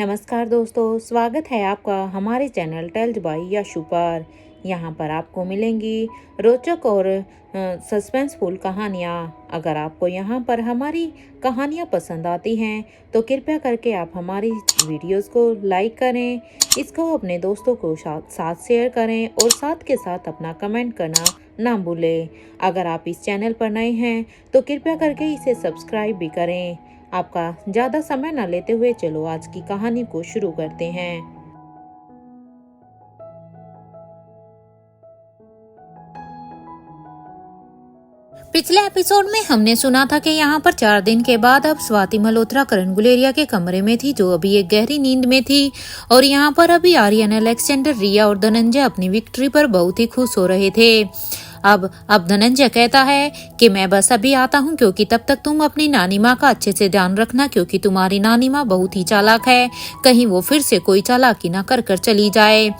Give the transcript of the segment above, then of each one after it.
नमस्कार दोस्तों, स्वागत है आपका हमारे चैनल टेल्स बाय यशु पर। यहाँ पर आपको मिलेंगी रोचक और सस्पेंसफुल कहानियाँ। अगर आपको यहाँ पर हमारी कहानियाँ पसंद आती हैं तो कृपया करके आप हमारी वीडियोस को लाइक करें, इसको अपने दोस्तों को साथ शेयर करें और साथ के साथ अपना कमेंट करना ना भूलें। अगर आप इस चैनल पर नए हैं तो कृपया करके इसे सब्सक्राइब भी करें। आपका ज़्यादा समय न लेते हुए चलो आज की कहानी को शुरू करते हैं। पिछले एपिसोड में हमने सुना था कि यहाँ पर 4 दिन के बाद अब स्वाति मल्होत्रा करण गुलेरिया के कमरे में थी, जो अभी एक गहरी नींद में थी। और यहाँ पर अभी आर्यन, अलेक्जेंडर, रिया और धनंजय अपनी विक्ट्री पर बहुत ही खुश हो रहे थे। अब धनंजय कहता है कि मैं बस अभी आता हूँ, क्योंकि तब तक तुम अपनी नानी माँ का अच्छे से ध्यान रखना, क्योंकि तुम्हारी नानी माँ बहुत ही चालाक है, कहीं वो फिर से कोई चालाकी ना कर कर चली जाए।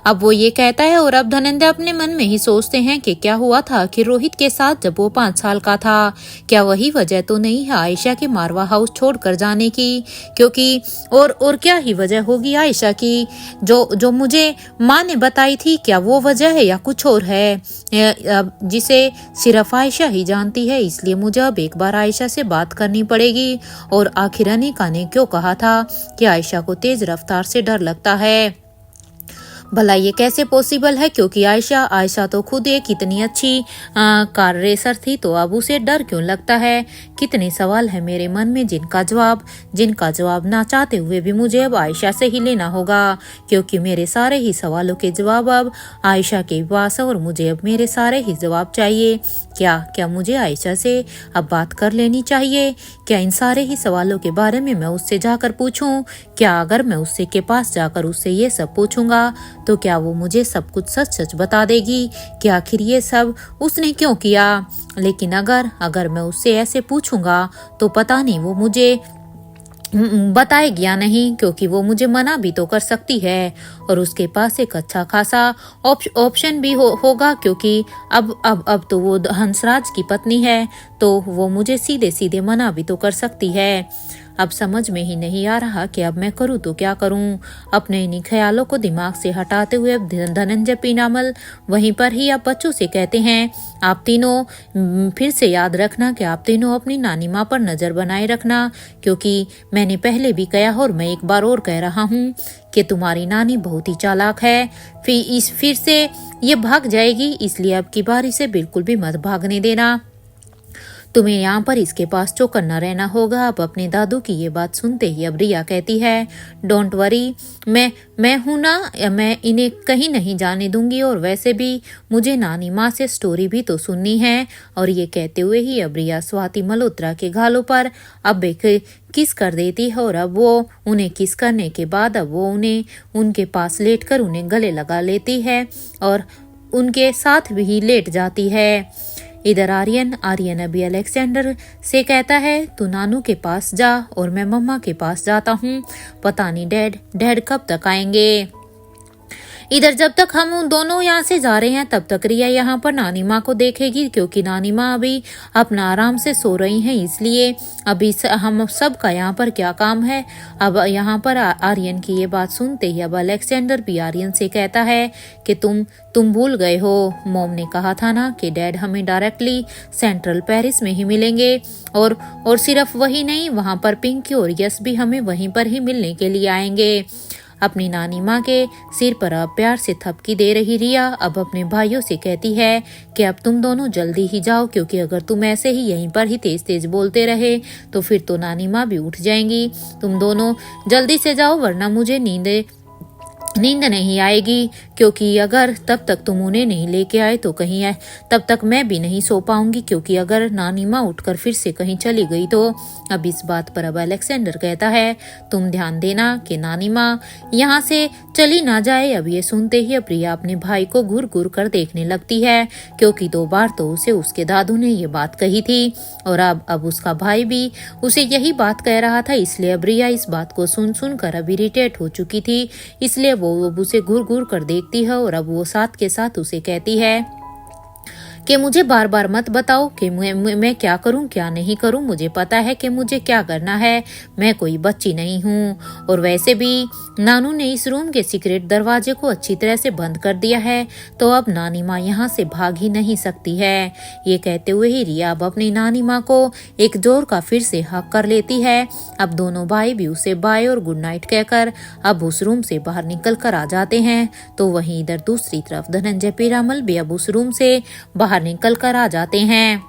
अब वो ये कहता है और अब धनंजय अपने मन में ही सोचते हैं कि क्या हुआ था कि रोहित के साथ जब वो 5 साल का था। क्या वही वजह तो नहीं है आयशा के मारवा हाउस छोड़कर जाने की? क्योंकि और क्या ही वजह होगी आयशा की जो मुझे माँ ने बताई थी? क्या वो वजह है या कुछ और है जिसे सिर्फ आयशा ही जानती है? इसलिए मुझे अब एक बार आयशा से बात करनी पड़ेगी। और आखिर अनिका ने क्यों कहा था कि आयशा को तेज रफ्तार से डर लगता है? भला ये कैसे पॉसिबल है? क्योंकि आयशा तो खुद एक इतनी अच्छी कार रेसर थी, तो अब उसे डर क्यों लगता है? कितने सवाल है मेरे मन में जिनका जवाब ना चाहते हुए भी मुझे अब आयशा से ही लेना होगा, क्योंकि मेरे सारे ही सवालों के जवाब अब आयशा के पास है और मुझे अब मेरे सारे ही जवाब चाहिए। क्या मुझे आयशा से अब बात कर लेनी चाहिए? क्या इन सारे ही सवालों के बारे में मैं उससे जाकर पूछूं? क्या अगर मैं उससे के पास जाकर उससे ये सब पूछूंगा तो क्या वो मुझे सब कुछ सच सच बता देगी कि आखिर ये सब उसने क्यों किया? लेकिन अगर मैं उससे ऐसे पूछूंगा तो पता नहीं वो मुझे बताएगी या नहीं, क्योंकि वो मुझे मना भी तो कर सकती है और उसके पास एक अच्छा खासा ऑप्शन भी होगा, क्योंकि अब तो वो हंसराज की पत्नी है, तो वो मुझे सीधे सीधे मना भी तो कर सकती है। अब समझ में ही नहीं आ रहा कि अब मैं करूँ तो क्या करूँ। अपने इन्हीं ख्यालों को दिमाग से हटाते हुए अब धनंजय पीनामल वहीं पर ही अब बच्चों से कहते हैं, आप तीनों फिर से याद रखना कि आप तीनों अपनी नानी माँ पर नजर बनाए रखना, क्योंकि मैंने पहले भी कहा और मैं एक बार और कह रहा हूँ कि तुम्हारी नानी बहुत ही चालाक है। फिर से ये भाग जाएगी, इसलिए अब की बारी से बिल्कुल भी मत भागने देना। तुम्हें यहाँ पर इसके पास चौकन्ना रहना होगा। अब अपने दादू की ये बात सुनते ही अब रिया कहती है, डोंट वरी, मैं हूं ना, मैं इन्हें कहीं नहीं जाने दूंगी, और वैसे भी मुझे नानी माँ से स्टोरी भी तो सुननी है। और ये कहते हुए ही अब रिया स्वाति मल्होत्रा के गालों पर अब एक किस कर देती है, और अब वो उन्हें किस करने के बाद अब वो उन्हें उनके पास लेटकर उन्हें गले लगा लेती है और उनके साथ भी लेट जाती है। इधर आर्यन अभी अलेक्जेंडर से कहता है, तू नानू के पास जा और मैं मम्मा के पास जाता हूँ, पता नहीं डैड कब तक आएंगे। इधर जब तक हम दोनों यहाँ से जा रहे हैं तब तक रिया यहाँ पर नानी माँ को देखेगी, क्योंकि नानी माँ अभी अपना आराम से सो रही हैं, इसलिए अभी हम सब का यहाँ पर क्या काम है। अब यहाँ पर आर्यन की ये बात सुनते ही अब अलेक्जेंडर भी आर्यन से कहता है कि तुम भूल गए हो, मॉम ने कहा था ना कि डैड हमें डायरेक्टली सेंट्रल पेरिस में ही मिलेंगे, और सिर्फ वही नहीं, वहाँ पर पिंकी और यश भी हमें वहीं पर ही मिलने के लिए आएंगे। अपनी नानी माँ के सिर पर अब प्यार से थपकी दे रही रिया अब अपने भाइयों से कहती है कि अब तुम दोनों जल्दी ही जाओ, क्योंकि अगर तुम ऐसे ही यहीं पर ही तेज तेज बोलते रहे तो फिर तो नानी माँ भी उठ जाएंगी। तुम दोनों जल्दी से जाओ, वरना मुझे नींद नहीं आएगी, क्योंकि अगर तब तक तुम उन्हें नहीं लेके आए तो कहीं है तब तक मैं भी नहीं सो पाऊंगी, क्योंकि अगर नानी माँ उठकर फिर से कहीं चली गई तो। अब इस बात पर अब अलेक्जेंडर कहता है, तुम ध्यान देना कि नानी माँ यहाँ से चली ना जाए। अब ये सुनते ही अब प्रिया अपने भाई को घूर घूर कर देखने लगती है, क्योंकि 2 बार तो उसे उसके दादू ने ये बात कही थी और अब उसका भाई भी उसे यही बात कह रहा था, इसलिए अब रिया इस बात को सुन कर अब इरिटेट हो चुकी थी, इसलिए वो उसे घूर घूर कर देखती है और अब वो साथ के साथ उसे कहती है कि मुझे बार बार मत बताओ कि मैं क्या करूं क्या नहीं करूं। मुझे पता है कि मुझे क्या करना है, मैं कोई बच्ची नहीं हूं। और वैसे भी नानू ने इस रूम के सीक्रेट दरवाजे को अच्छी तरह से बंद कर दिया है, तो अब नानी माँ यहाँ से भाग ही नहीं सकती है। ये कहते हुए ही रिया अब अपनी नानी माँ को एक जोर का फिर से हक कर लेती है। अब दोनों भाई भी उसे बाय और गुड नाइट कहकर अब उस रूम से बाहर निकल कर आ जाते हैं। तो वहीं इधर दूसरी तरफ धनंजय पीरामल भी अब उस रूम से बाहर निकल कर आ जाते हैं,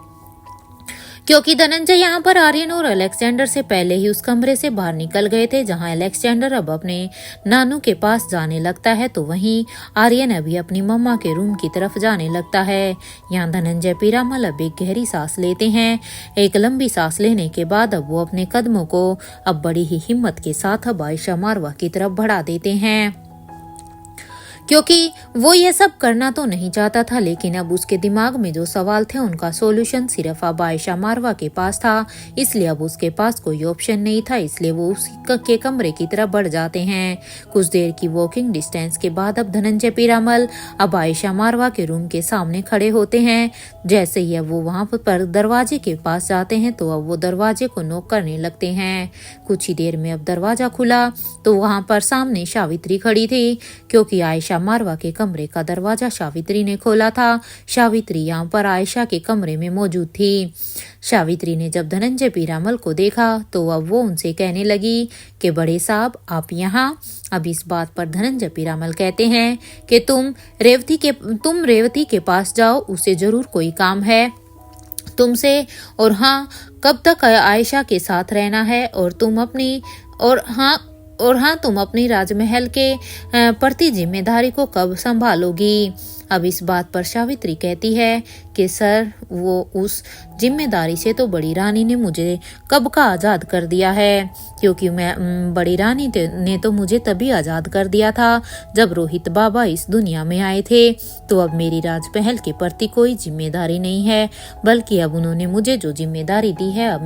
क्योंकि धनंजय यहाँ पर आर्यन और अलेक्जेंडर से पहले ही उस कमरे से बाहर निकल गए थे जहाँ अलेक्जेंडर अब अपने नानू के पास जाने लगता है, तो वहीं आर्यन अभी अपनी मम्मा के रूम की तरफ जाने लगता है। यहाँ धनंजय पीरामल अब एक गहरी सांस लेते हैं। एक लंबी सांस लेने के बाद अब वो अपने कदमों को अब बड़ी ही हिम्मत के साथ अब आयशा मारवा की तरफ बढ़ा देते हैं, क्योंकि वो ये सब करना तो नहीं चाहता था, लेकिन अब उसके दिमाग में जो सवाल थे उनका सॉल्यूशन सिर्फ अब आयशा मारवा के पास था। इसलिए अब उसके पास कोई ऑप्शन नहीं था, इसलिए वो उसके कमरे की तरफ बढ़ जाते हैं। कुछ देर की वॉकिंग डिस्टेंस के बाद अब धनंजय पीरामल अब आयशा मारवा के रूम के सामने खड़े होते हैं। जैसे ही अब वो वहां पर दरवाजे के पास जाते हैं तो अब वो दरवाजे को नॉक करने लगते हैं। कुछ ही देर में अब दरवाजा खुला तो वहां पर सामने सावित्री खड़ी थी, क्योंकि आयशा मारवा के कमरे का दरवाजा सावित्री ने खोला था। सावित्री यहाँ पर आयशा के कमरे में मौजूद थी। सावित्री ने जब धनंजय पीरामल को देखा तो अब वो उनसे कहने लगी कि बड़े साहब आप यहाँ। अब इस बात पर धनंजय पीरामल कहते हैं कि तुम रेवती के पास जाओ, उसे जरूर कोई काम है तुमसे, और हाँ कब तक आयशा के साथ रहना है, और तुम अपनी राजमहल के प्रति जिम्मेदारी को कब संभालोगी। अब इस बात पर सावित्री कहती है कि सर वो उस जिम्मेदारी से तो बड़ी रानी ने मुझे कब का आज़ाद कर दिया है, क्योंकि बड़ी रानी ने तो मुझे तभी आज़ाद कर दिया था जब रोहित बाबा इस दुनिया में आए थे। तो अब मेरी राजमहल के प्रति कोई जिम्मेदारी नहीं है, बल्कि अब उन्होंने मुझे जो जिम्मेदारी दी है अब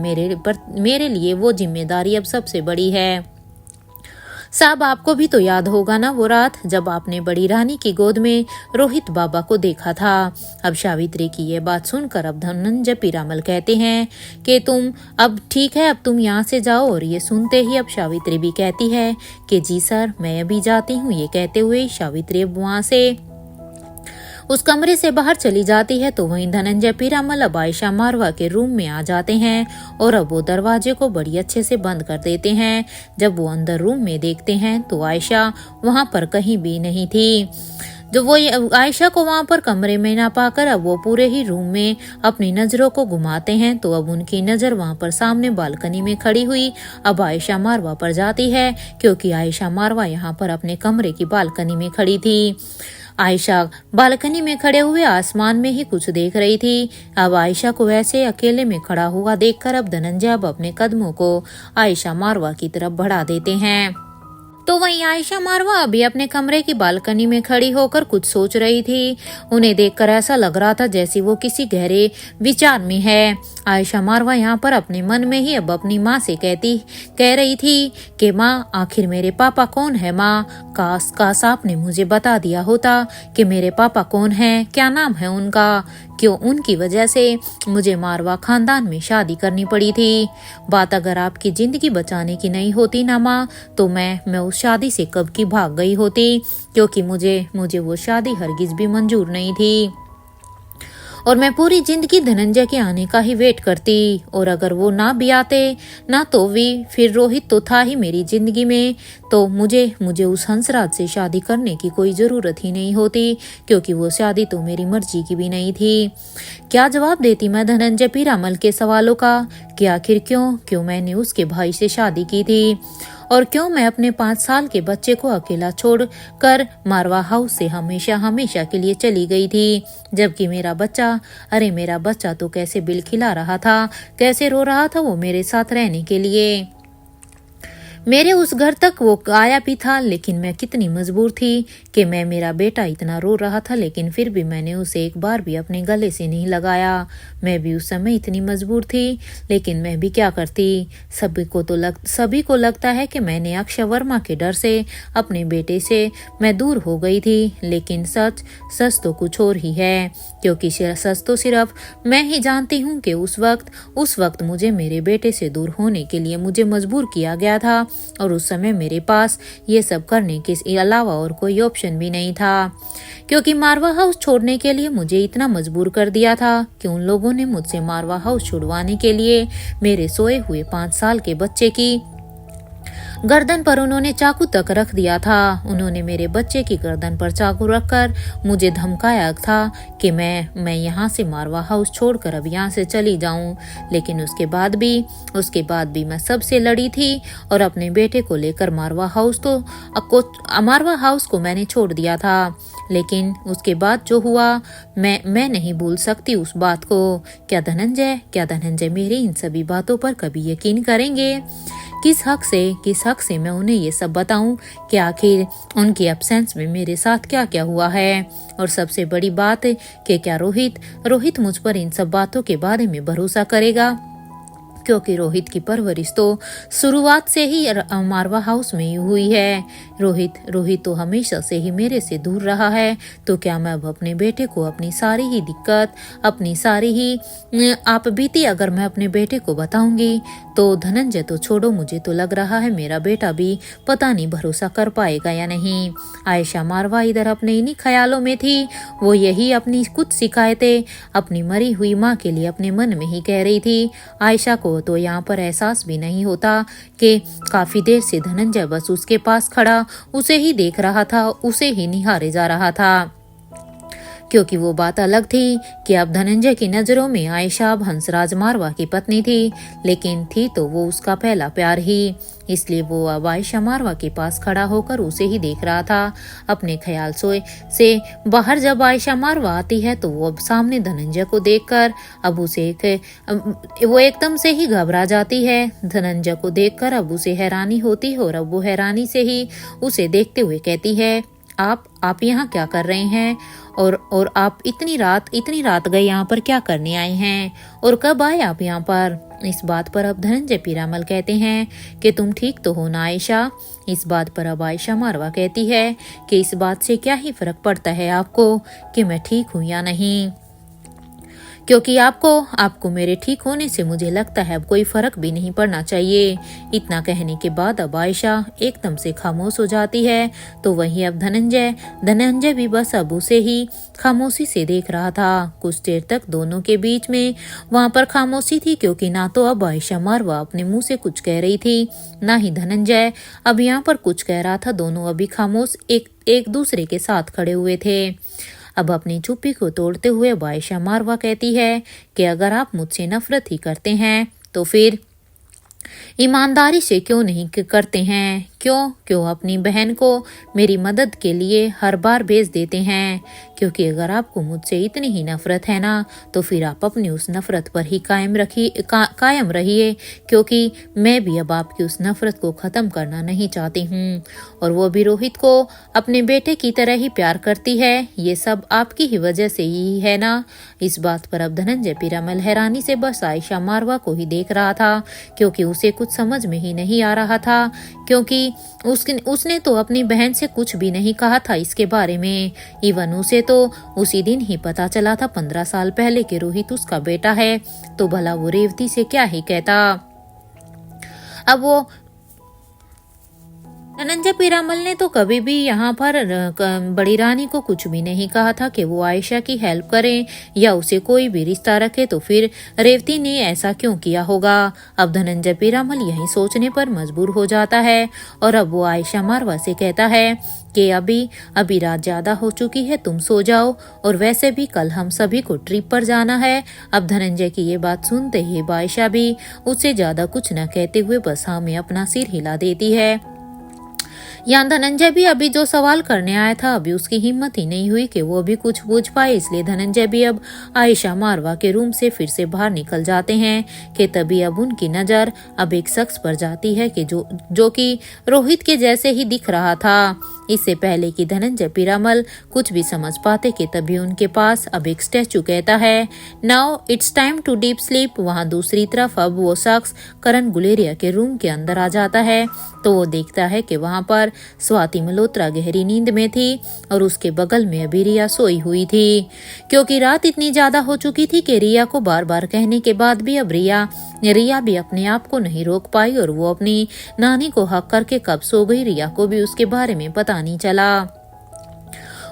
मेरे लिए वो जिम्मेदारी अब सबसे बड़ी है। साहब आपको भी तो याद होगा ना वो रात जब आपने बड़ी रानी की गोद में रोहित बाबा को देखा था। अब सावित्री की ये बात सुनकर अब धनंजय पीरामल कहते हैं कि तुम अब ठीक है, अब तुम यहाँ से जाओ। और ये सुनते ही अब सावित्री भी कहती है कि जी सर मैं अभी जाती हूँ। ये कहते हुए सावित्री अब वहाँ से उस कमरे से बाहर चली जाती है। तो वहीं धनंजय पीरामल अब आयशा मारवा के रूम में आ जाते हैं और अब वो दरवाजे को बड़ी अच्छे से बंद कर देते हैं। जब वो अंदर रूम में देखते हैं तो आयशा वहां पर कहीं भी नहीं थी। जो वो आयशा को वहां पर कमरे में ना पाकर अब वो पूरे ही रूम में अपनी नजरों को घुमाते हैं, तो अब उनकी नजर वहां पर सामने बालकनी में खड़ी हुई अब आयशा मारवा पर जाती है, क्योंकि आयशा मारवा यहाँ पर अपने कमरे की बालकनी में खड़ी थी। आयशा बालकनी में खड़े हुए आसमान में ही कुछ देख रही थी। अब आयशा को ऐसे अकेले में खड़ा हुआ देखकर अब धनंजय अब अपने कदमों को आयशा मारवा की तरफ बढ़ा देते हैं। तो वहीं आयशा मारवा अभी अपने कमरे की बालकनी में खड़ी होकर कुछ सोच रही थी। उन्हें देखकर ऐसा लग रहा था जैसे वो किसी गहरे विचार में है। आयशा मारवा यहाँ पर अपने मन में ही अब अपनी माँ से कह रही थी कि माँ आखिर मेरे पापा कौन है माँ। काश आपने मुझे बता दिया होता कि मेरे पापा कौन हैं, क्या नाम है उनका, क्यों उनकी वजह से मुझे मारवा खानदान में शादी करनी पड़ी थी। बात अगर आपकी जिंदगी बचाने की नहीं होती ना माँ, तो मैं उस शादी से कब की भाग गई होती, क्योंकि मुझे वो शादी हरगिज भी मंजूर नहीं थी और मैं पूरी जिंदगी धनंजय के आने का ही वेट करती। और अगर वो ना भी आते ना तो भी फिर रोहित तो था ही मेरी जिंदगी में, तो मुझे उस हंसराज से शादी करने की कोई ज़रूरत ही नहीं होती, क्योंकि वो शादी तो मेरी मर्जी की भी नहीं थी। क्या जवाब देती मैं धनंजय पीरामल के सवालों का कि आखिर क्यों मैंने उसके भाई से शादी की थी, और क्यों मैं अपने 5 साल के बच्चे को अकेला छोड़कर मारवा हाउस से हमेशा के लिए चली गई थी, जबकि मेरा बच्चा तो कैसे बिल खिला रहा था, कैसे रो रहा था वो मेरे साथ रहने के लिए। मेरे उस घर तक वो आया भी था, लेकिन मैं कितनी मजबूर थी कि मेरा बेटा इतना रो रहा था, लेकिन फिर भी मैंने उसे एक बार भी अपने गले से नहीं लगाया। मैं भी उस समय इतनी मजबूर थी, लेकिन मैं भी क्या करती। सभी को लगता है कि मैंने अक्षय वर्मा के डर से अपने बेटे से मैं दूर हो गई थी, लेकिन सच तो कुछ और ही है। क्योंकि सच तो सिर्फ मैं ही जानती हूँ कि उस वक्त मुझे मेरे बेटे से दूर होने के लिए मुझे मजबूर किया गया था, और उस समय मेरे पास ये सब करने के अलावा और कोई ऑप्शन भी नहीं था। क्योंकि मारवा हाउस छोड़ने के लिए मुझे इतना मजबूर कर दिया था कि उन लोगों ने मुझसे मारवा हाउस छुड़वाने के लिए मेरे सोए हुए 5 साल के बच्चे की गर्दन पर उन्होंने चाकू तक रख दिया था। उन्होंने मेरे बच्चे की गर्दन पर चाकू रखकर मुझे धमकाया था कि मैं यहाँ से मारवा हाउस छोड़कर अब यहाँ से चली जाऊं। लेकिन उसके बाद भी मैं सबसे लड़ी थी और अपने बेटे को लेकर मारवा हाउस को मैंने छोड़ दिया था। लेकिन उसके बाद जो हुआ मैं नहीं भूल सकती उस बात को। क्या धनंजय मेरी इन सभी बातों पर कभी यकीन करेंगे? किस हक से मैं उन्हें ये सब बताऊं कि आखिर उनकी एब्सेंस में मेरे साथ क्या क्या हुआ है। और सबसे बड़ी बात कि क्या रोहित मुझ पर इन सब बातों के बारे में भरोसा करेगा? क्योंकि रोहित की परवरिश तो शुरुआत से ही मारवा हाउस में ही हुई है। रोहित तो हमेशा से ही मेरे से दूर रहा है। तो क्या मैं अब अपने बेटे को अपनी सारी ही दिक्कत, अपनी सारी ही आप बीती अगर मैं अपने बेटे को बताऊंगी तो धनंजय तो छोड़ो, मुझे तो लग रहा है मेरा बेटा भी पता नहीं भरोसा कर पाएगा या नहीं। आयशा मारवा इधर अपने इन्हीं ख्यालों में थी। वो यही अपनी कुछ शिकायतें अपनी मरी हुई माँ के लिए अपने मन में ही कह रही थी। आयशा को तो यहाँ पर एहसास भी नहीं होता कि काफी देर से धनंजय बस उसके पास खड़ा उसे ही देख रहा था, उसे ही निहारे जा रहा था। क्योंकि वो बात अलग थी कि अब धनंजय की नजरों में आयशा अब हंसराज मारवा की पत्नी थी, लेकिन थी तो वो उसका पहला प्यार ही। इसलिए वो अब आयशा मारवा के पास खड़ा होकर उसे ही देख रहा था। अपने ख्याल से बाहर जब आयशा मारवा आती है तो वो अब सामने धनंजय को देखकर अब वो एकदम से ही घबरा जाती है। धनंजय को देखकर अब उसे हैरानी होती है और अब वो हैरानी से ही उसे देखते हुए कहती है, आप यहाँ क्या कर रहे हैं? और आप इतनी रात गए यहाँ पर क्या करने आए हैं? और कब आए आप यहाँ पर? इस बात पर अब धनंजय पीरामल कहते हैं कि तुम ठीक तो हो ना आयशा? इस बात पर अब आयशा मारवा कहती है कि इस बात से क्या ही फर्क पड़ता है आपको कि मैं ठीक हूँ या नहीं, क्योंकि आपको मेरे ठीक होने से मुझे लगता है अब कोई फर्क भी नहीं पड़ना चाहिए। इतना कहने के बाद अब आयशा एकदम से खामोश हो जाती है। तो वहीं अब धनंजय भी बस अब उसे ही खामोशी से देख रहा था। कुछ देर तक दोनों के बीच में वहां पर खामोशी थी, क्योंकि ना तो अब आयशा मारवा अपने मुंह से कुछ कह रही थी, ना ही धनंजय अब यहाँ पर कुछ कह रहा था। दोनों अभी खामोश एक दूसरे के साथ खड़े हुए थे। अब अपनी चुप्पी को तोड़ते हुए आयशा मारवा कहती है कि अगर आप मुझसे नफरत ही करते हैं तो फिर ईमानदारी से क्यों नहीं करते हैं? क्यों अपनी बहन को मेरी मदद के लिए हर बार भेज देते हैं? क्योंकि अगर आपको मुझसे इतनी ही नफरत है ना, तो फिर आप अपनी उस नफरत पर ही कायम रहिए, क्योंकि मैं भी अब आपकी उस नफरत को खत्म करना नहीं चाहती हूँ। और वो भी रोहित को अपने बेटे की तरह ही प्यार करती है। ये सब आपकी ही वजह से ही है ना? इस बात पर अब धनंजय पीरामल हैरानी से बस आयशा मारवा को ही देख रहा था, क्योंकि उसे कुछ समझ में ही नहीं आ रहा था, क्योंकि उसने तो अपनी बहन से कुछ भी नहीं कहा था इसके बारे में। इवन उसे तो उसी दिन ही पता चला था 15 साल पहले कि रोहित उसका बेटा है, तो भला वो रेवती से क्या ही कहता। अब वो धनंजय पीरामल ने तो कभी भी यहाँ पर बड़ी रानी को कुछ भी नहीं कहा था कि वो आयशा की हेल्प करे या उसे कोई भी रिश्ता रखे, तो फिर रेवती ने ऐसा क्यों किया होगा? अब धनंजय पीरामल यही सोचने पर मजबूर हो जाता है और अब वो आयशा मारवा से कहता है कि अभी रात ज्यादा हो चुकी है, तुम सो जाओ, और वैसे भी कल हम सभी को ट्रिप पर जाना है। अब धनंजय की ये बात सुनते ही आयशा भी उससे ज्यादा कुछ न कहते हुए बस हाँ में अपना सिर हिला देती है। यहाँ धनंजय भी अभी जो सवाल करने आया था अभी उसकी हिम्मत ही नहीं हुई कि वो भी कुछ पूछ पाए, इसलिए धनंजय भी अब आयशा मारवा के रूम से फिर से बाहर निकल जाते हैं कि तभी अब उनकी नजर अब एक शख्स पर जाती है कि जो कि रोहित के जैसे ही दिख रहा था। इससे पहले कि धनंजय पीरामल कुछ भी समझ पाते कि तभी उनके पास अब एक स्टैचू कहता है, now it's time to deep sleep. वहाँ दूसरी तरफ अब वो शख्स करण गुलेरिया के रूम के अंदर आ जाता है तो वो देखता है कि वहाँ पर स्वाति मल्होत्रा गहरी नींद में थी और उसके बगल में अभी रिया सोई हुई थी। क्योंकि रात इतनी ज्यादा हो चुकी थी कि रिया को बार बार कहने के बाद भी अब रिया भी अपने आप को नहीं रोक पाई और वो अपनी नानी को हक करके कब सो गई रिया को भी उसके बारे में पता नहीं चला।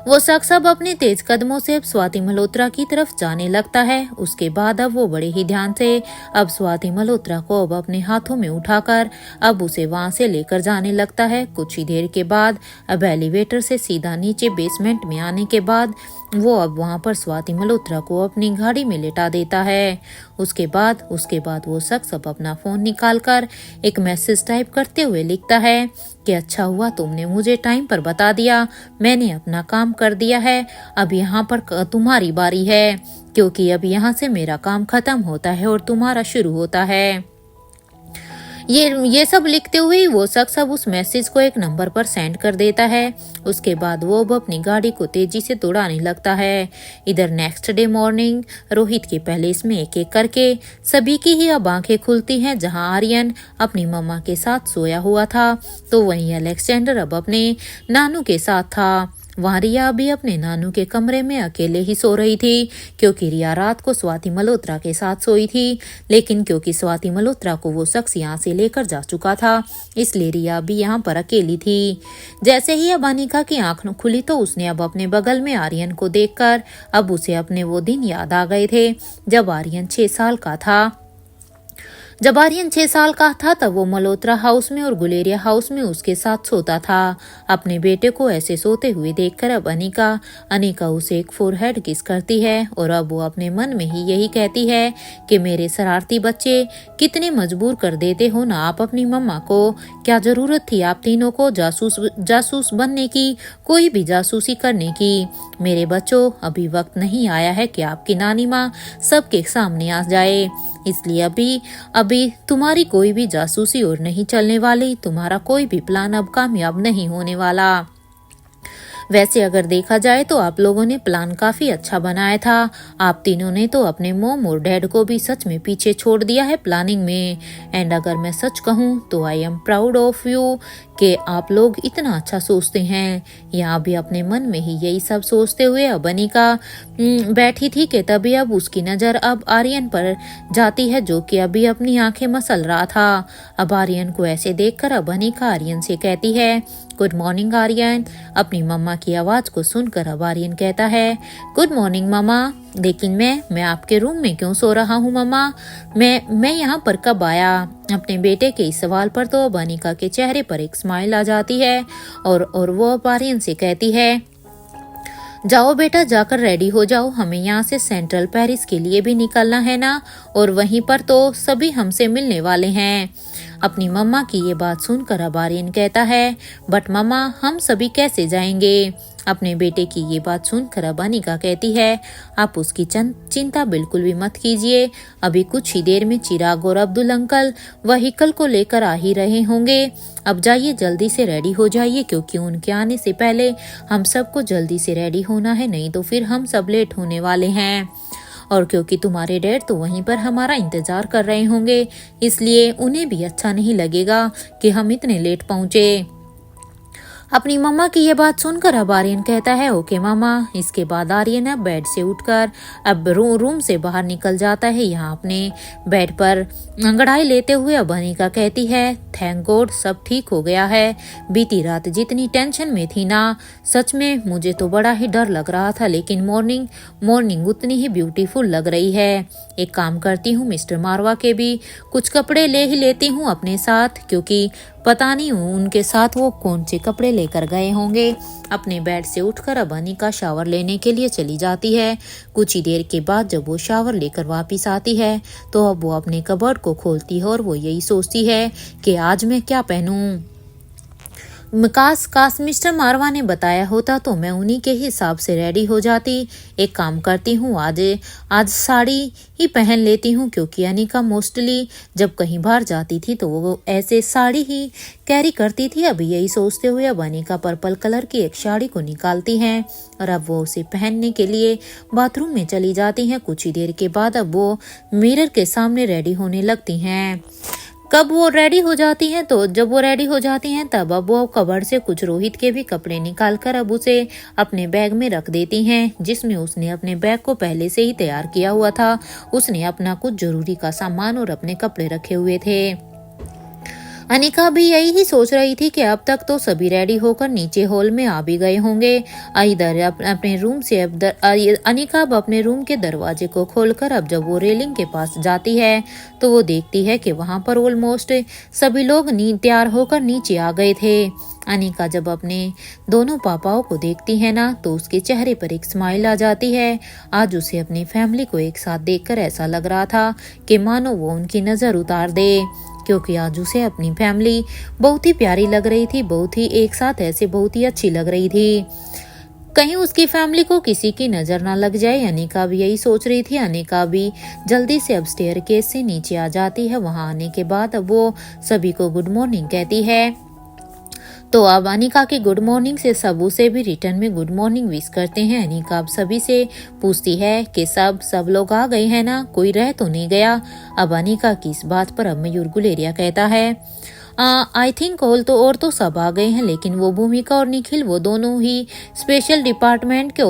वो शख्स अब अपने तेज कदमों से अब स्वाति मल्होत्रा की तरफ जाने लगता है। उसके बाद अब वो बड़े ही ध्यान से अब स्वाति मल्होत्रा को अब अपने हाथों में उठाकर अब उसे वहां से लेकर जाने लगता है। कुछ ही देर के बाद अब एलिवेटर से सीधा नीचे बेसमेंट में आने के बाद वो अब वहां पर स्वाति मल्होत्रा को अपनी गाड़ी में लेटा देता है। उसके बाद वो शख्स अब अपना फोन निकालकर एक मैसेज टाइप करते हुए लिखता है कि अच्छा हुआ तुमने मुझे टाइम पर बता दिया, मैंने अपना काम कर दिया है, अब यहाँ पर तुम्हारी बारी है, क्योंकि अब यहाँ से मेरा काम खत्म होता है और तुम्हारा शुरू होता है। ये सब लिखते हुए वो शख्स अब उस मैसेज को एक नंबर पर सेंड कर देता है। उसके बाद वो अब अपनी गाड़ी को तेजी से दौड़ाने लगता है। इधर नेक्स्ट डे मॉर्निंग रोहित के पैलेस में एक एक करके सभी की ही अब आंखें खुलती हैं। जहां आर्यन अपनी मम्मा के साथ सोया हुआ था तो वहीं अलेक्जेंडर अब अपने नानू के साथ था। वहाँ रिया भी अपने नानू के कमरे में अकेले ही सो रही थी, क्योंकि रिया रात को स्वाति मल्होत्रा के साथ सोई थी, लेकिन क्योंकि स्वाति मल्होत्रा को वो शख्स यहाँ से लेकर जा चुका था इसलिए रिया भी यहाँ पर अकेली थी। जैसे ही अब अनिका की आंख खुली तो उसने अब अपने बगल में आर्यन को देखकर अब उसे अपने वो दिन याद आ गए थे जब आर्यन 6 साल का था। जब आर्यन 6 साल का था तब वो मल्होत्रा हाउस में और गुलेरिया हाउस में उसके साथ सोता था। अपने बेटे को ऐसे सोते हुए देखकर अब अनिका उसे एक फोरहेड किस करती है और अब वो अपने मन में ही यही कहती है कि मेरे शरारती बच्चे, कितने मजबूर कर देते हो ना आप अपनी मम्मा को। क्या जरूरत थी आप तीनों को जासूस बनने की, कोई भी जासूसी करने की। मेरे बच्चों, अभी वक्त नहीं आया है कि आपकी नानी माँ सबके सामने आ जाए, इसलिए अभी तुम्हारी कोई भी जासूसी और नहीं चलने वाली, तुम्हारा कोई भी प्लान अब कामयाब नहीं होने वाला। वैसे अगर देखा जाए तो आप लोगों ने प्लान काफी अच्छा बनाया था। आप तीनों ने तो अपने मॉम और डैड को भी सच में पीछे छोड़ दिया है प्लानिंग में। एंड अगर मैं सच कहूँ तो I am proud of you कि आप लोग इतना अच्छा सोचते हैं। यहाँ भी अपने मन में ही यही सब सोचते हुए अब अनिका बैठी थी कि तभी अब उसकी नजर अब आर्यन पर जाती है, जो कि अभी अपनी आंखें मसल रहा था। अब आर्यन को ऐसे देखकर अब अनिका आर्यन से कहती है, गुड मॉर्निंग आर्यन। अपनी मम्मा की आवाज को सुनकर अब आर्यन कहता है, गुड मॉर्निंग मम्मा, लेकिन मैं आपके रूम में क्यों सो रहा हूँ मम्मा, मैं यहाँ पर कब आया। अपने बेटे के इस सवाल पर तो अब अनिका के चेहरे पर एक स्माइल आ जाती है और वो अब आर्यन से कहती है, जाओ बेटा, जाकर रेडी हो जाओ, हमें यहाँ से सेंट्रल पेरिस के लिए भी निकलना है ना, और वहीं पर तो सभी हमसे मिलने वाले हैं। अपनी मम्मा की ये बात सुनकर अब आर्यन कहता है, बट मम्मा हम सभी कैसे जाएंगे। अपने बेटे की ये बात सुनकर अब अनिका कहती है, आप उसकी चिंता बिल्कुल भी मत कीजिए, अभी कुछ ही देर में चिराग और अब्दुल अंकल व्हीकल को लेकर आ ही रहे होंगे। अब जाइए, जल्दी से रेडी हो जाइए, क्योंकि उनके आने से पहले हम सबको जल्दी से रेडी होना है, नहीं तो फिर हम सब लेट होने वाले हैं। और क्योंकि तुम्हारे डैड तो वहीं पर हमारा इंतजार कर रहे होंगे, इसलिए उन्हें भी अच्छा नहीं लगेगा कि हम इतने लेट पहुंचे। अपनी मम्मा की ये बात सुनकर अब आर्यन कहता है, ओके मामा। इसके बाद आर्यन अब बेड से उठकर अब रूम से बाहर निकल जाता है। यहाँ अपने बेड पर अंगड़ाई लेते हुए अब अनिका कहती है, थैंक गॉड सब ठीक हो गया है। बीती रात जितनी टेंशन में थी ना, सच में मुझे तो बड़ा ही डर लग रहा था, लेकिन मॉर्निंग उतनी ही ब्यूटीफुल लग रही है। एक काम करती हूँ, मिस्टर मारवा के भी कुछ कपड़े ले ही लेती हूँ अपने साथ, क्योंकि पता नहीं उनके साथ वो कौन से कपड़े लेकर गए होंगे। अपने बेड से उठकर अब अनिका शावर लेने के लिए चली जाती है। कुछ ही देर के बाद जब वो शावर लेकर वापस आती है तो अब वो अपने कबर्ड को खोलती है और वो यही सोचती है कि आज मैं क्या पहनूं। काश मिस्टर मारवा ने बताया होता तो मैं उन्हीं के हिसाब से रेडी हो जाती। एक काम करती हूँ, आज साड़ी ही पहन लेती हूँ, क्योंकि अनिका मोस्टली जब कहीं बाहर जाती थी तो वो ऐसे साड़ी ही कैरी करती थी। अभी यही सोचते हुए अब अनिका पर्पल कलर की एक साड़ी को निकालती हैं और अब वो उसे पहनने के लिए बाथरूम में चली जाती हैं। कुछ ही देर के बाद अब वो मिरर के सामने रेडी होने लगती हैं। कब वो रेडी हो जाती हैं तो जब वो रेडी हो जाती हैं तब अब वो कबर्ड से कुछ रोहित के भी कपड़े निकालकर अब उसे अपने बैग में रख देती हैं, जिसमें उसने अपने बैग को पहले से ही तैयार किया हुआ था। उसने अपना कुछ जरूरी का सामान और अपने कपड़े रखे हुए थे। अनिका भी यही ही सोच रही थी कि अब तक तो सभी रेडी होकर नीचे हॉल में आ भी गए होंगे। इधर अपने रूम से अनिका अब अपने रूम के दरवाजे को खोलकर अब जब वो रेलिंग के पास जाती है तो वो देखती है कि वहां पर ऑलमोस्ट सभी लोग तैयार होकर नीचे आ गए थे। अनिका जब अपने दोनों पापाओं को देखती है ना तो उसके चेहरे पर एक स्माइल आ जाती है। आज उसे अपनी फैमिली को एक साथ देखकर ऐसा लग रहा था कि मानो वो उनकी नजर उतार दे, क्योंकि आज उसे अपनी फैमिली बहुत ही प्यारी लग रही थी, बहुत ही एक साथ ऐसे बहुत ही अच्छी लग रही थी। कहीं उसकी फैमिली को किसी की नजर ना लग जाए, अनिका भी यही सोच रही थी। अनिका भी जल्दी से अब स्टेयरकेस से नीचे आ जाती है। वहां आने के बाद अब वो सभी को गुड मॉर्निंग कहती है। तो अब अनिका के गुड मॉर्निंग से सब उसे भी रिटर्न में गुड मॉर्निंग विश करते हैं। अनिका अब सभी से पूछती है कि सब लोग आ गए हैं ना, कोई रह तो नहीं गया। अब अनिका की इस बात पर अब मयूर गुलेरिया कहता है आई थिंक और तो सब आ गए हैं, लेकिन वो भूमिका और निखिल वो दोनों ही स्पेशल डिपार्टमेंट के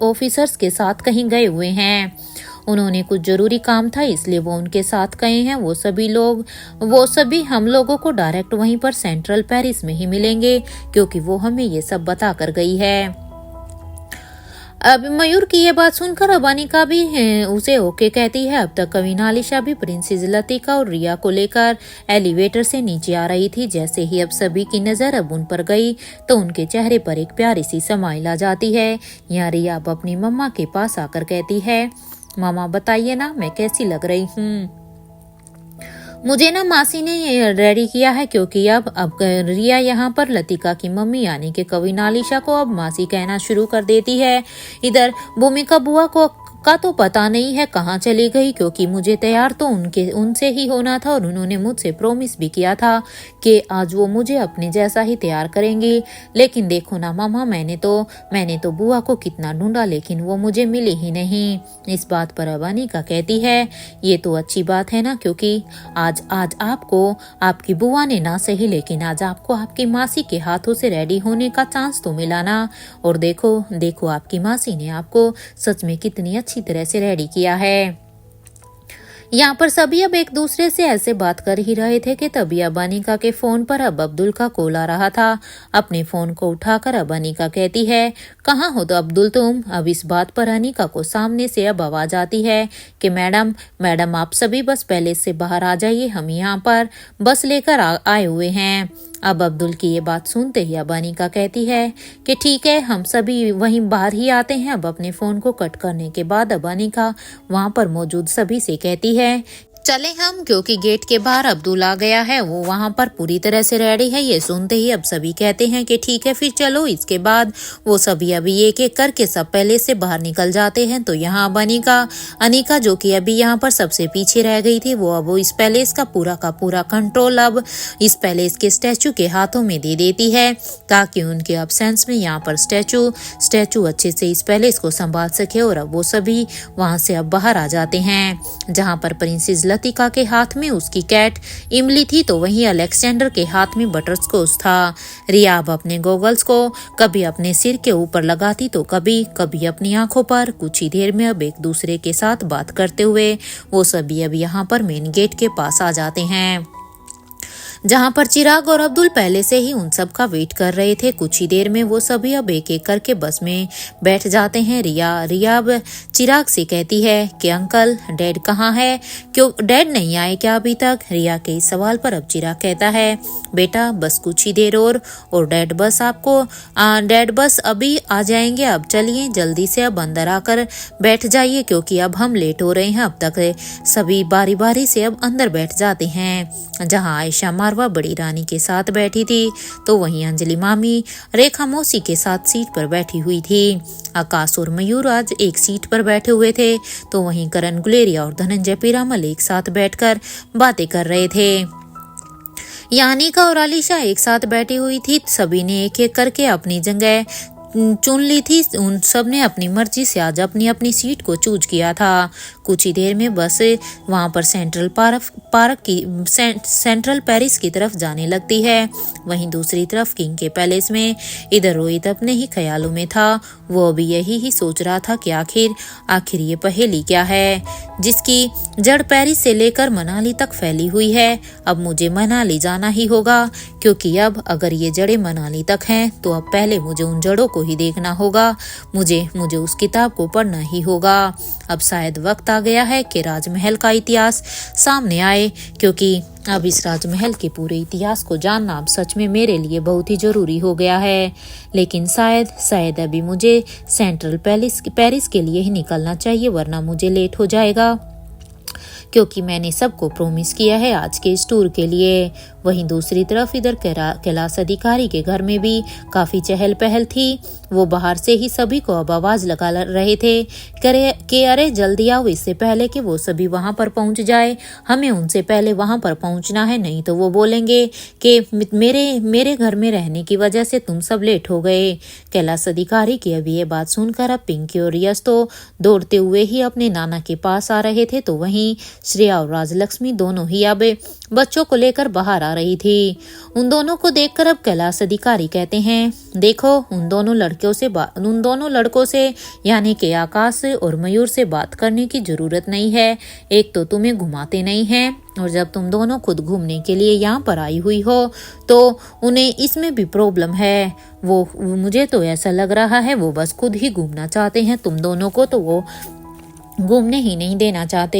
ऑफिसर्स के साथ कहीं गए हुए हैं। उन्होंने कुछ जरूरी काम था इसलिए वो उनके साथ गए हैं। वो सभी हम लोगों को डायरेक्ट वहीं पर सेंट्रल पेरिस में ही मिलेंगे, क्योंकि वो हमें ये सब बता कर गई है। अब मयूर की ये बात सुनकर अब अनिका भी उसे ओके कहती है। अब तक कविनालिशा भी प्रिंसेस लतिका और रिया को लेकर एलिवेटर से नीचे आ रही थी। जैसे ही अब सभी की नजर अब उन पर गई तो उनके चेहरे पर एक प्यारी सी स्माइल आ जाती है। यहाँ रिया अब अपनी मम्मा के पास आकर कहती है, मामा बताइए ना मैं कैसी लग रही हूँ। मुझे ना मासी ने रेडी किया है, क्योंकि अब रिया यहाँ पर लतिका की मम्मी यानी कि कविनालिशा को अब मासी कहना शुरू कर देती है। इधर भूमिका बुआ का तो पता नहीं है कहाँ चली गई, क्योंकि मुझे तैयार तो उनसे ही होना था और उन्होंने मुझसे प्रॉमिस भी किया था कि आज वो मुझे अपने जैसा ही तैयार करेंगी। लेकिन देखो ना मामा, मैंने तो बुआ को कितना ढूंढा लेकिन वो मुझे मिली ही नहीं। इस बात पर अब अनिका कहती है ये तो अच्छी बात है ना, क्योंकि आज आपको आपकी बुआ ने ना सही लेकिन आज आपको आपकी मासी के हाथों से रेडी होने का चांस तो मिला ना। और देखो आपकी मासी ने आपको सच में कितनी अच्छी तरह से रेडी किया है। यहाँ पर सभी अब एक दूसरे से ऐसे बात कर ही रहे थे कि तभी अब अनिका के फोन पर अब अब्दुल का कॉल आ रहा था। अपने फोन को उठाकर अब अनिका कहती है, कहाँ हो तो अब्दुल तुम। अब इस बात पर अनिका को सामने से अब आवाज आती है कि मैडम आप सभी बस पैलेस से बाहर आ जाइए, हम यहाँ पर बस लेकर आए हुए हैं। अब अब्दुल की ये बात सुनते ही अब अनिका कहती है कि ठीक है हम सभी वहीं बाहर ही आते हैं। अब अपने फोन को कट करने के बाद अब अनिका वहां पर मौजूद सभी से कहती है चले हम, क्योंकि गेट के बाहर अब्दुल आ गया है, वो वहां पर पूरी तरह से रेडी है। ये सुनते ही अब सभी कहते हैं कि ठीक है फिर चलो। इसके बाद वो सभी अभी एक एक करके सब पहले से बाहर निकल जाते हैं। तो यहाँ अब अनिका जो कि अभी यहाँ पर सबसे पीछे रह गई थी, वो इस पैलेस का पूरा कंट्रोल अब इस पैलेस के स्टैचू के हाथों में दे देती है, ताकि उनके अब्सेंस में यहाँ पर स्टैचू अच्छे से इस पैलेस को संभाल सके। और अब वो सभी वहां से अब बाहर आ जाते हैं। जहाँ पर प्रिंसेस लतिका के हाथ में उसकी कैट इमली थी, तो वहीं अलेक्जेंडर के हाथ में बटरस्कॉच था। रिया अब अपने गॉगल्स को कभी अपने सिर के ऊपर लगाती तो कभी अपनी आंखों पर। कुछ ही देर में अब एक दूसरे के साथ बात करते हुए वो सभी अब यहाँ पर मेन गेट के पास आ जाते हैं, जहां पर चिराग और अब्दुल पहले से ही उन सब का वेट कर रहे थे। कुछ ही देर में वो सभी अब एक एक करके बस में बैठ जाते हैं। रिया अब चिराग से कहती है कि अंकल डैड कहाँ है, क्यों डैड नहीं आए क्या अभी तक। रिया के इस सवाल पर अब चिराग कहता है बेटा बस कुछ ही देर और डैड बस अभी आ जाएंगे। अब चलिए जल्दी से अब अंदर आकर बैठ जाइए, क्योंकि अब हम लेट हो रहे हैं। अब तक सभी बारी बारी से अब अंदर बैठ जाते हैं, जहाँ आयशा मारवा वह बड़ी रानी के साथ बैठी थी, तो वहीं अंजलि मामी रेखा मौसी के साथ सीट पर बैठी हुई थी। आकाश और मयूर आज एक सीट पर बैठे हुए थे, तो वहीं करण गुलेरिया और धनंजय पीरामल एक साथ बैठकर बातें कर रहे थे। यानिका और आलिशा एक साथ बैठी हुई थी। सभी ने एक एक करके अपनी जगह चुन ली थी। उन सब ने अपनी मर्जी से आज अपनी अपनी सीट को चूज किया था। कुछ ही देर में बस वहां पर सेंट्रल पेरिस की तरफ जाने लगती है। वहीं दूसरी तरफ किंग के पैलेस में इधर रोहित अपने ही ख्यालों में था। वो अभी यही ही सोच रहा था कि आखिर ये पहेली क्या है जिसकी जड़ पेरिस से लेकर मनाली तक फैली हुई है। अब मुझे मनाली जाना ही होगा, क्योंकि अब अगर ये जड़ें मनाली तक हैं तो अब पहले मुझे उन जड़ों को ही देखना होगा। मुझे उस किताब को पढ़ना ही होगा। अब शायद वक्त आ गया है कि राजमहल का इतिहास सामने आए, क्योंकि अब इस राजमहल के पूरे इतिहास को जानना अब सच में मेरे लिए बहुत ही जरूरी हो गया है। लेकिन शायद अभी मुझे सेंट्रल पेरिस के लिए ही निकलना चाहिए, वरना मुझे लेट हो जाएगा, क्योंकि मैंने सबको प्रॉमिस किया है आज के इस टूर के लिए। वहीं दूसरी तरफ इधर कैलाश अधिकारी के घर में भी काफी चहल पहल थी। वो बाहर से ही सभी को अब आवाज लगा रहे थे कि अरे जल्दी आओ, इससे पहले कि वो सभी वहां पर पहुंच जाए। हमें उनसे पहले वहां पर पहुंचना है, नहीं तो वो बोलेंगे कि मेरे घर में रहने की वजह से तुम सब लेट हो गए। कैलाश अधिकारी की अब ये बात सुनकर अब पिंकी और यश तो दौड़ते हुए ही अपने नाना के पास आ रहे थे, तो वहीं श्रेया और राजलक्ष्मी दोनों ही अब बच्चों को लेकर बाहर आ रही थी। उन दोनों को देखकर अब कैलाश अधिकारी कहते हैं, देखो उन दोनों लड़कों से यानी कि आकाश और मयूर से बात करने की जरूरत नहीं है। एक तो तुम्हें घुमाते नहीं हैं, और जब तुम दोनों खुद घूमने के लिए यहाँ पर आई हुई हो तो उन्हें इसमें भी प्रॉब्लम है। वो मुझे तो ऐसा लग रहा है वो बस खुद ही घूमना चाहते हैं, तुम दोनों को तो वो घूमने ही नहीं देना चाहते।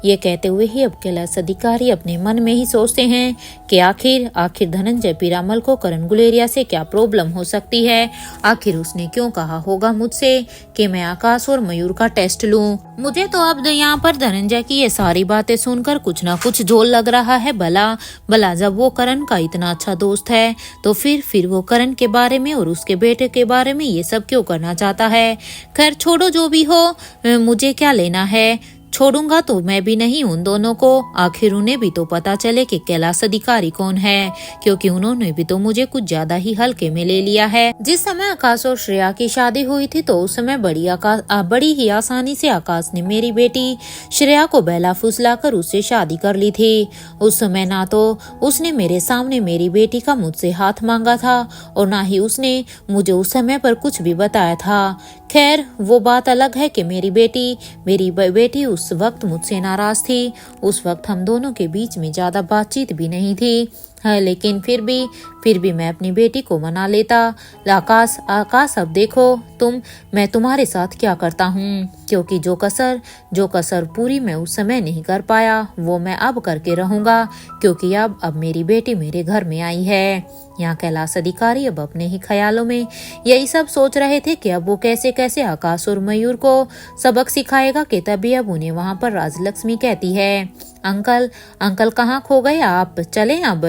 ये कहते हुए ही अब कैलाश अधिकारी अपने मन में ही सोचते हैं कि आखिर धनंजय पीरामल को करण गुलेरिया से क्या प्रॉब्लम हो सकती है। आखिर उसने क्यों कहा होगा मुझसे कि मैं आकाश और मयूर का टेस्ट लूं। मुझे तो अब यहाँ पर धनंजय की ये सारी बातें सुनकर कुछ ना कुछ जोर लग रहा है। भला जब वो करण का इतना अच्छा दोस्त है तो फिर वो करण के बारे में और उसके बेटे के बारे में ये सब क्यों करना चाहता है। खैर छोड़ो, जो भी हो, मुझे क्या लेना है। छोड़ूंगा तो मैं भी नहीं उन दोनों को। आखिर उन्हें भी तो पता चले कि कैलाश अधिकारी कौन है, क्योंकि उन्होंने भी तो मुझे कुछ ज्यादा ही हल्के में ले लिया है। जिस समय आकाश और श्रेया की शादी हुई थी तो उस समय बड़ी ही आसानी से आकाश ने मेरी बेटी श्रेया को बहला फुसलाकर उससे शादी कर ली थी। उस समय ना तो उसने मेरे सामने मेरी बेटी का मुझसे हाथ मांगा था और ना ही उसने मुझे उस समय पर कुछ भी बताया था। खैर वो बात अलग है कि मेरी बेटी उस वक्त मुझसे नाराज थी। उस वक्त हम दोनों के बीच में ज्यादा बातचीत भी नहीं थी। लेकिन फिर भी मैं अपनी बेटी को मना लेता। आकाश अब देखो मैं तुम्हारे साथ क्या करता हूँ, क्योंकि जो कसर पूरी मैं उस समय नहीं कर पाया वो मैं अब करके रहूंगा, क्योंकि अब मेरी बेटी मेरे घर में आई है। यहाँ कैलाश अधिकारी अब अपने ही ख्यालों में यही सब सोच रहे थे कि अब वो कैसे आकाश और मयूर को सबक सिखाएगा कि तभी अब उन्हें वहां पर राजलक्ष्मी कहती है, अंकल कहाँ खो गए आप, चले अब।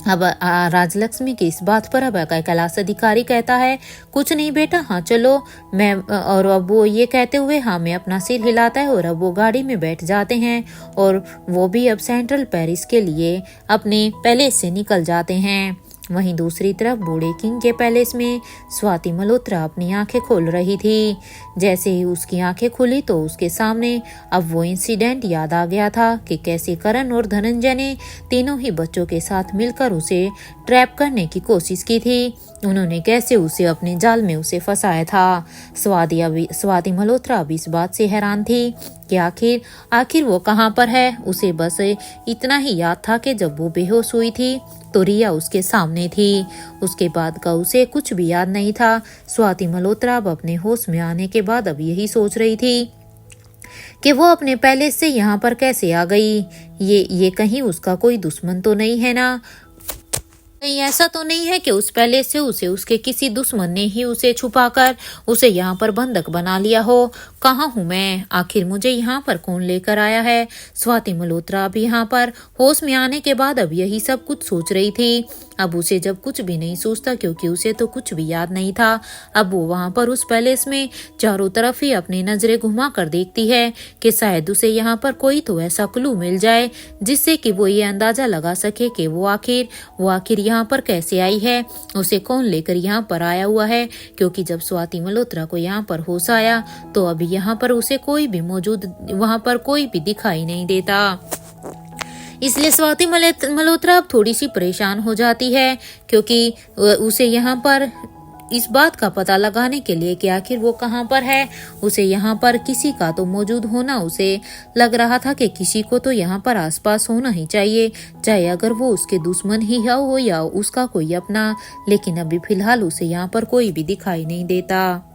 राजलक्ष्मी की इस बात पर अब कैलाश अधिकारी कहता है, कुछ नहीं बेटा, हाँ चलो मैं। और अब वो ये कहते हुए हाँ में अपना सिर हिलाता है और अब वो गाड़ी में बैठ जाते हैं और वो भी अब सेंट्रल पेरिस के लिए अपने पैलेस से निकल जाते हैं। वहीं दूसरी तरफ बूढ़े किंग के पैलेस में स्वाति मल्होत्रा अपनी आंखें खोल रही थी। जैसे ही उसकी आंखें खुली तो उसके सामने अब वो इंसिडेंट याद आ गया था कि कैसे करण और धनंजय ने तीनों ही बच्चों के साथ मिलकर उसे ट्रैप करने की कोशिश की थी। उन्होंने कैसे उसे अपने जाल में उसे फंसाया था। स्वाति मल्होत्रा अब इस बात से हैरान थी कि आखिर वो कहाँ पर है। उसे बस इतना ही याद था कि जब वो बेहोश हुई थी तो रिया उसके सामने थी। उसके बाद का उसे कुछ भी याद नहीं था। स्वाति मल्होत्रा अब अपने होश में आने के बाद अब यही सोच रही थी कि वो अपने पैलेस से यहाँ पर कैसे आ गई। ये कहीं उसका कोई दुश्मन तो नहीं है ना। कहीं ऐसा तो नहीं है कि उस पैलेस से उसे उसके किसी दुश्मन ने ही उसे छुपाकर उसे यहाँ पर बंधक बना लिया हो। कहाँ हूँ मैं, आखिर मुझे यहाँ पर कौन लेकर आया है। स्वाति मल्होत्रा अब यहाँ पर होश में आने के बाद अब यही सब कुछ सोच रही थी। अब उसे जब कुछ भी नहीं सोचता, क्योंकि उसे तो कुछ भी याद नहीं था। अब वो वहां पर उस पैलेस में चारों तरफ ही अपनी नजरें घुमा कर देखती है कि शायद उसे यहाँ पर कोई तो ऐसा क्लू मिल जाए जिससे कि वो ये अंदाजा लगा सके कि वो आखिर यहाँ पर कैसे आई है, उसे कौन लेकर यहाँ पर आया हुआ है। क्योंकि जब स्वाति मल्होत्रा को यहाँ पर होश आया तो अभी यहाँ पर उसे कोई भी मौजूद वहां पर कोई भी दिखाई नहीं देता। इसलिए स्वाति मल्होत्रा अब थोड़ी सी परेशान हो जाती है, क्योंकि उसे यहाँ पर इस बात का पता लगाने के लिए कि आखिर वो कहाँ पर है, उसे यहाँ पर किसी का तो मौजूद होना, उसे लग रहा था कि किसी को तो यहाँ पर आसपास होना ही चाहिए, चाहे अगर वो उसके दुश्मन ही हो या उसका कोई अपना। लेकिन अभी फिलहाल उसे यहाँ पर कोई भी दिखाई नहीं देता।